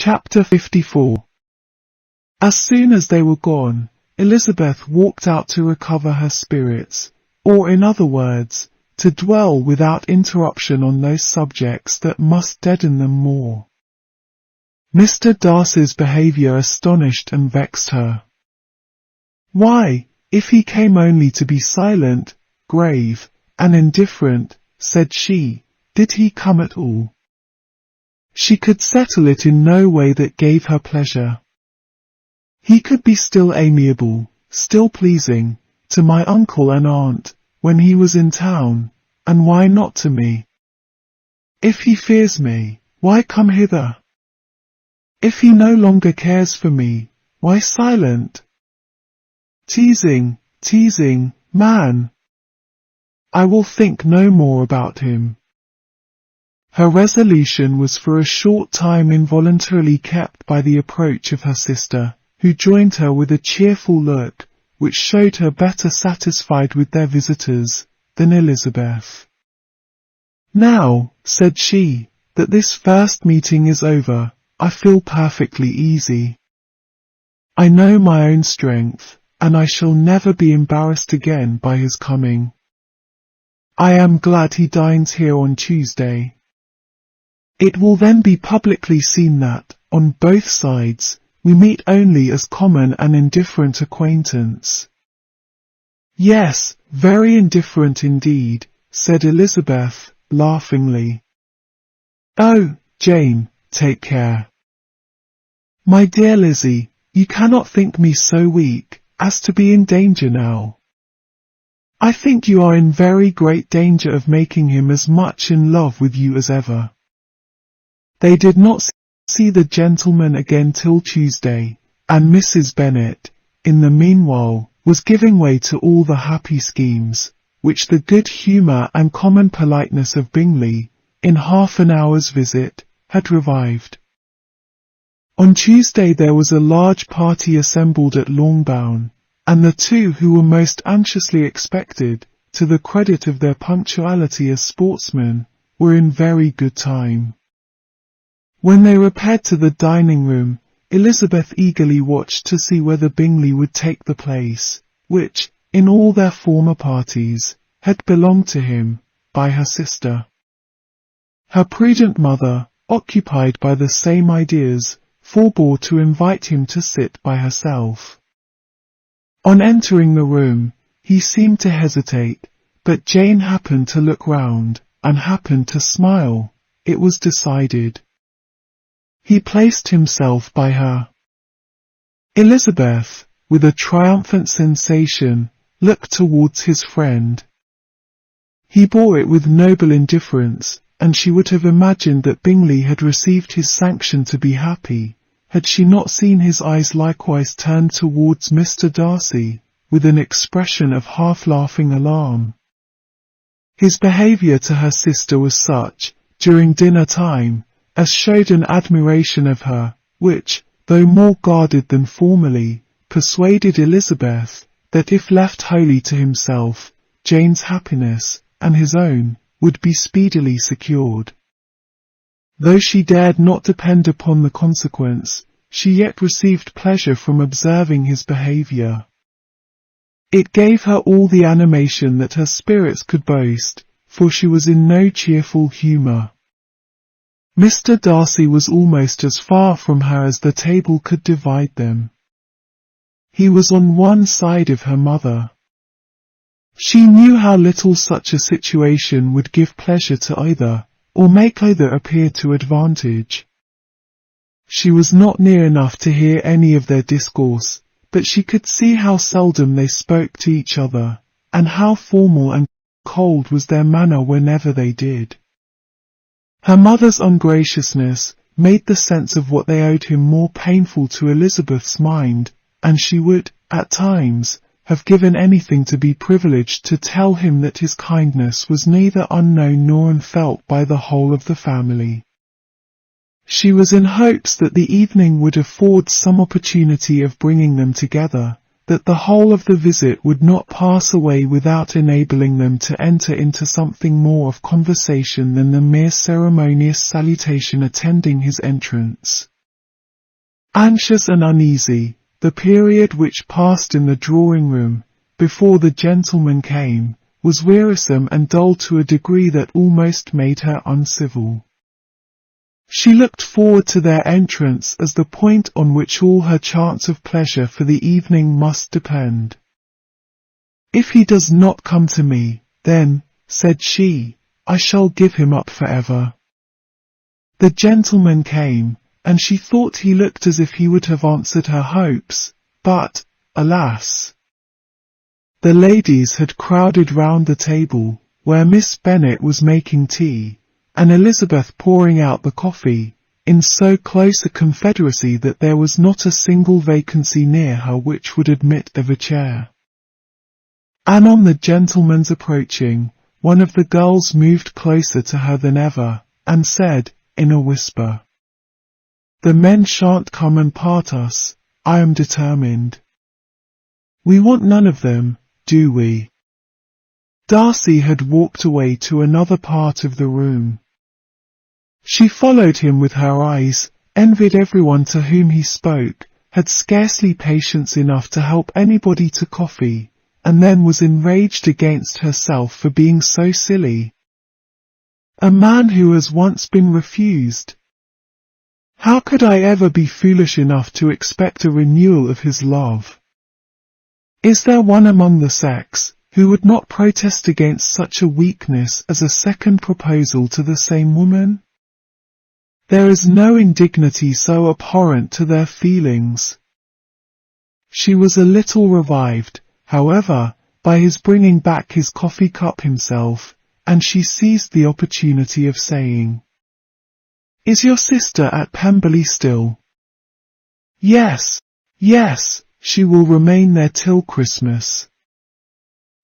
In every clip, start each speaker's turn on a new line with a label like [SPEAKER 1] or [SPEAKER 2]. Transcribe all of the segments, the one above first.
[SPEAKER 1] Chapter 54. As soon as they were gone, Elizabeth walked out to recover her spirits, or in other words, to dwell without interruption on those subjects that must deaden them more. Mr. Darcy's behaviour astonished and vexed her. Why, if he came only to be silent, grave, and indifferent, said she, did he come at all? She could settle it in no way that gave her pleasure. He could be still amiable, still pleasing, to my uncle and aunt, when he was in town, and why not to me? If he fears me, why come hither? If he no longer cares for me, why silent? Teasing, man! I will think no more about him. Her resolution was for a short time involuntarily kept by the approach of her sister, who joined her with a cheerful look, which showed her better satisfied with their visitors than Elizabeth. Now, said she, that this first meeting is over, I feel perfectly easy. I know my own strength, and I shall never be embarrassed again by his coming. I am glad he dines here on Tuesday. It will then be publicly seen that, on both sides, we meet only as common and indifferent acquaintance. Yes, very indifferent indeed, said Elizabeth, laughingly. Oh, Jane, take care. My dear Lizzie, you cannot think me so weak as to be in danger now. I think you are in very great danger of making him as much in love with you as ever. They did not see the gentleman again till Tuesday, and Mrs. Bennet, in the meanwhile, was giving way to all the happy schemes, which the good humour and common politeness of Bingley, in half an hour's visit, had revived. On Tuesday there was a large party assembled at Longbourn, and the two who were most anxiously expected, to the credit of their punctuality as sportsmen, were in very good time. When they repaired to the dining-room, Elizabeth eagerly watched to see whether Bingley would take the place, which, in all their former parties, had belonged to him, by her sister. Her prudent mother, occupied by the same ideas, forbore to invite him to sit by herself. On entering the room, he seemed to hesitate, but Jane happened to look round, and happened to smile. It was decided. He placed himself by her. Elizabeth, with a triumphant sensation, looked towards his friend. He bore it with noble indifference, and she would have imagined that Bingley had received his sanction to be happy, had she not seen his eyes likewise turned towards Mr. Darcy, with an expression of half-laughing alarm. His behaviour to her sister was such, during dinner time, as showed an admiration of her, which, though more guarded than formerly, persuaded Elizabeth, that if left wholly to himself, Jane's happiness, and his own, would be speedily secured. Though she dared not depend upon the consequence, she yet received pleasure from observing his behaviour. It gave her all the animation that her spirits could boast, for she was in no cheerful humour. Mr. Darcy was almost as far from her as the table could divide them. He was on one side of her mother. She knew how little such a situation would give pleasure to either, or make either appear to advantage. She was not near enough to hear any of their discourse, but she could see how seldom they spoke to each other, and how formal and cold was their manner whenever they did. Her mother's ungraciousness made the sense of what they owed him more painful to Elizabeth's mind, and she would, at times, have given anything to be privileged to tell him that his kindness was neither unknown nor unfelt by the whole of the family. She was in hopes that the evening would afford some opportunity of bringing them together, that the whole of the visit would not pass away without enabling them to enter into something more of conversation than the mere ceremonious salutation attending his entrance. Anxious and uneasy, the period which passed in the drawing-room, before the gentleman came, was wearisome and dull to a degree that almost made her uncivil. She looked forward to their entrance as the point on which all her chance of pleasure for the evening must depend. "If he does not come to me, then," said she, "I shall give him up forever." The gentleman came, and she thought he looked as if he would have answered her hopes, but, alas! The ladies had crowded round the table, where Miss Bennet was making tea, and Elizabeth pouring out the coffee, in so close a confederacy that there was not a single vacancy near her which would admit of a chair. And on the gentleman's approaching, one of the girls moved closer to her than ever, and said, in a whisper, "The men shan't come and part us, I am determined. We want none of them, do we?" Darcy had walked away to another part of the room. She followed him with her eyes, envied everyone to whom he spoke, had scarcely patience enough to help anybody to coffee, and then was enraged against herself for being so silly. A man who has once been refused. How could I ever be foolish enough to expect a renewal of his love? Is there one among the sex who would not protest against such a weakness as a second proposal to the same woman? There is no indignity so abhorrent to their feelings. She was a little revived, however, by his bringing back his coffee cup himself, and she seized the opportunity of saying, "Is your sister at Pemberley still?" Yes, she will remain there till Christmas."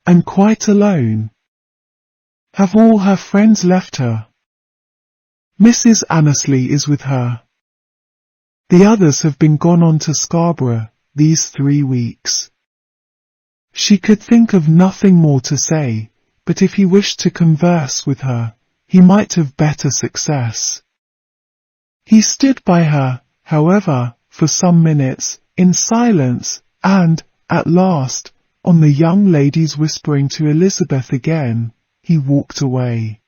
[SPEAKER 1] "And quite alone? Have all her friends left her?" "Mrs. Annesley is with her. The others have been gone on to Scarborough these 3 weeks." She could think of nothing more to say, but if he wished to converse with her, he might have better success. He stood by her, however, for some minutes, in silence, and, at last, on the young lady's whispering to Elizabeth again, he walked away.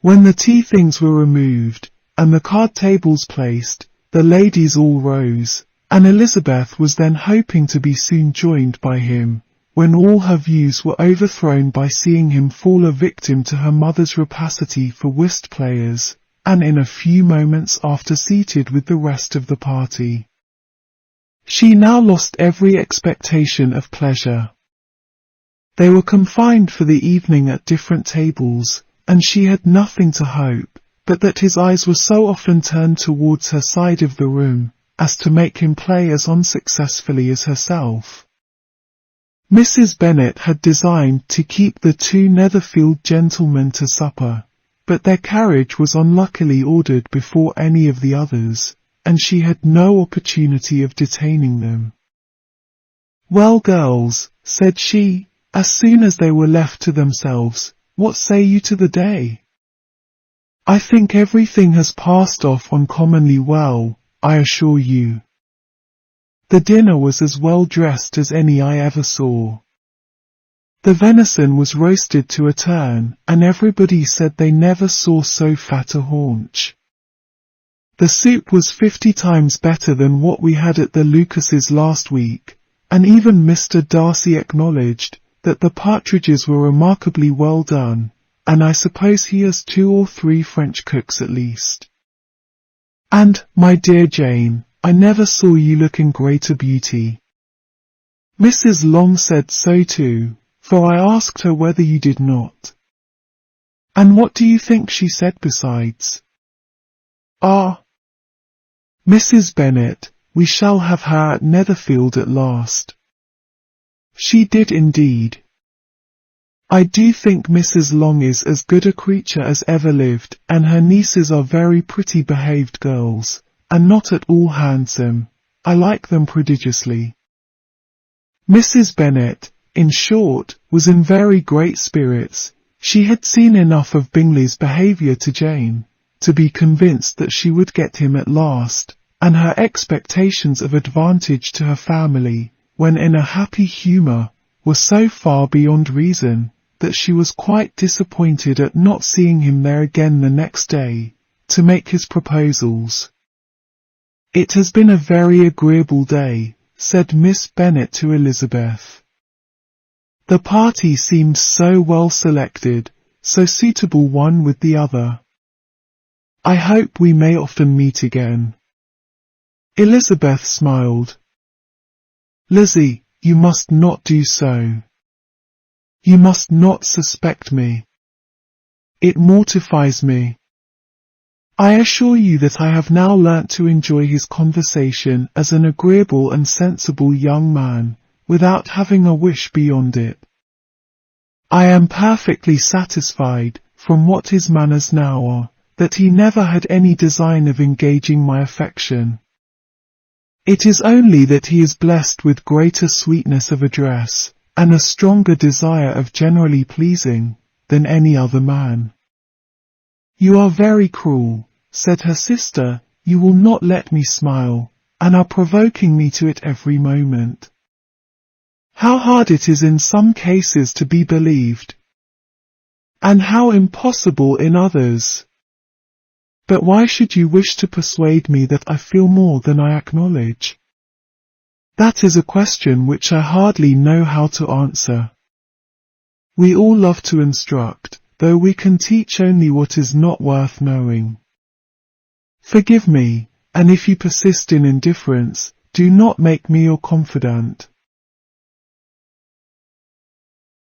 [SPEAKER 1] When the tea things were removed, and the card tables placed, the ladies all rose, and Elizabeth was then hoping to be soon joined by him, when all her views were overthrown by seeing him fall a victim to her mother's rapacity for whist players, and in a few moments after seated with the rest of the party. She now lost every expectation of pleasure. They were confined for the evening at different tables, and she had nothing to hope, but that his eyes were so often turned towards her side of the room, as to make him play as unsuccessfully as herself. Mrs. Bennet had designed to keep the 2 Netherfield gentlemen to supper, but their carriage was unluckily ordered before any of the others, and she had no opportunity of detaining them. "Well, girls," said she, as soon as they were left to themselves, "what say you to the day? I think everything has passed off uncommonly well, I assure you. The dinner was as well dressed as any I ever saw. The venison was roasted to a turn, and everybody said they never saw so fat a haunch. The soup was 50 times better than what we had at the Lucases last week, and even Mr. Darcy acknowledged that the partridges were remarkably well done, and I suppose he has 2 or 3 French cooks at least. And, my dear Jane, I never saw you look in greater beauty. Mrs. Long said so too, for I asked her whether you did not. And what do you think she said besides? Ah, Mrs. Bennet, we shall have her at Netherfield at last. She did indeed. I do think Mrs. Long is as good a creature as ever lived, and her nieces are very pretty behaved girls, and not at all handsome. I like them prodigiously. Mrs. Bennet, in short, was in very great spirits. She had seen enough of Bingley's behaviour to Jane, to be convinced that she would get him at last, and her expectations of advantage to her family, when in a happy humour, were so far beyond reason, that she was quite disappointed at not seeing him there again the next day, to make his proposals. "It has been a very agreeable day," said Miss Bennet to Elizabeth. "The party seemed so well selected, so suitable one with the other. I hope we may often meet again." Elizabeth smiled. "Lizzie, you must not do so. You must not suspect me. It mortifies me. I assure you that I have now learnt to enjoy his conversation as an agreeable and sensible young man, without having a wish beyond it. I am perfectly satisfied, from what his manners now are, that he never had any design of engaging my affection. It is only that he is blessed with greater sweetness of address, and a stronger desire of generally pleasing, than any other man." "You are very cruel," said her sister. "You will not let me smile, and are provoking me to it every moment. How hard it is in some cases to be believed, and how impossible in others. But why should you wish to persuade me that I feel more than I acknowledge? That is a question which I hardly know how to answer. We all love to instruct, though we can teach only what is not worth knowing. Forgive me, and if you persist in indifference, do not make me your confidant."